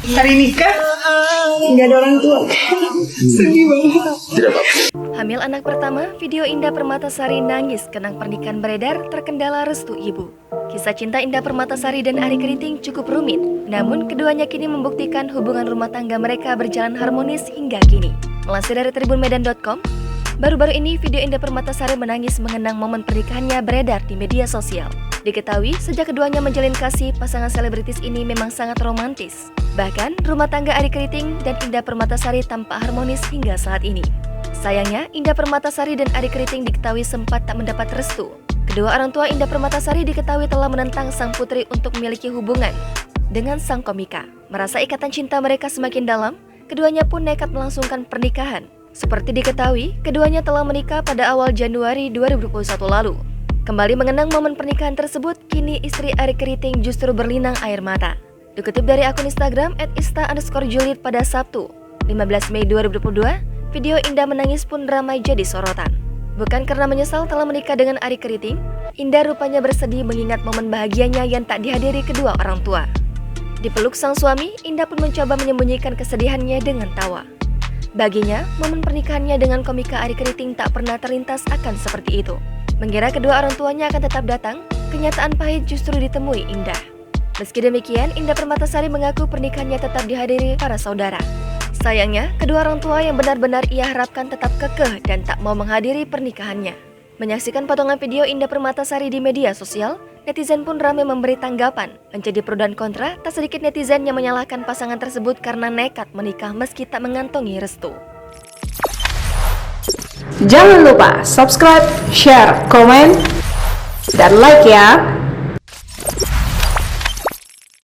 Hari nikah nggak ada orang tua. Sedih banget. Tidak apa-apa. Hamil anak pertama, video Indah Permatasari nangis kenang pernikahan beredar terkendala restu ibu. Kisah cinta Indah Permatasari dan Arie Kriting cukup rumit, namun keduanya kini membuktikan hubungan rumah tangga mereka berjalan harmonis hingga kini. Melansir dari tribunmedan.com, baru-baru ini video Indah Permatasari menangis mengenang momen pernikahannya beredar di media sosial. Diketahui sejak keduanya menjalin kasih, pasangan selebritis ini memang sangat romantis. Bahkan rumah tangga Arie Kriting dan Indah Permatasari tampak harmonis hingga saat ini. Sayangnya, Indah Permatasari dan Arie Kriting diketahui sempat tak mendapat restu. Kedua orang tua Indah Permatasari diketahui telah menentang sang putri untuk memiliki hubungan dengan sang komika. Merasa ikatan cinta mereka semakin dalam, keduanya pun nekat melangsungkan pernikahan. Seperti diketahui, keduanya telah menikah pada awal Januari 2021 lalu. Kembali mengenang momen pernikahan tersebut, kini istri Arie Kriting justru berlinang air mata. Dikutip dari akun Instagram @ista_julid pada Sabtu, 15 Mei 2022, video Indah menangis pun ramai jadi sorotan. Bukan karena menyesal telah menikah dengan Arie Kriting, Indah rupanya bersedih mengingat momen bahagianya yang tak dihadiri kedua orang tua. Dipeluk sang suami, Indah pun mencoba menyembunyikan kesedihannya dengan tawa. Baginya, momen pernikahannya dengan komika Arie Kriting tak pernah terlintas akan seperti itu. Mengira kedua orang tuanya akan tetap datang, kenyataan pahit justru ditemui Indah. Meski demikian, Indah Permatasari mengaku pernikahannya tetap dihadiri para saudara. Sayangnya, kedua orang tua yang benar-benar ia harapkan tetap kekeh dan tak mau menghadiri pernikahannya. Menyaksikan potongan video Indah Permatasari di media sosial, netizen pun ramai memberi tanggapan. Menjadi pro dan kontra, tak sedikit netizen yang menyalahkan pasangan tersebut karena nekat menikah meski tak mengantongi restu. Jangan lupa subscribe, share, komen, dan like ya!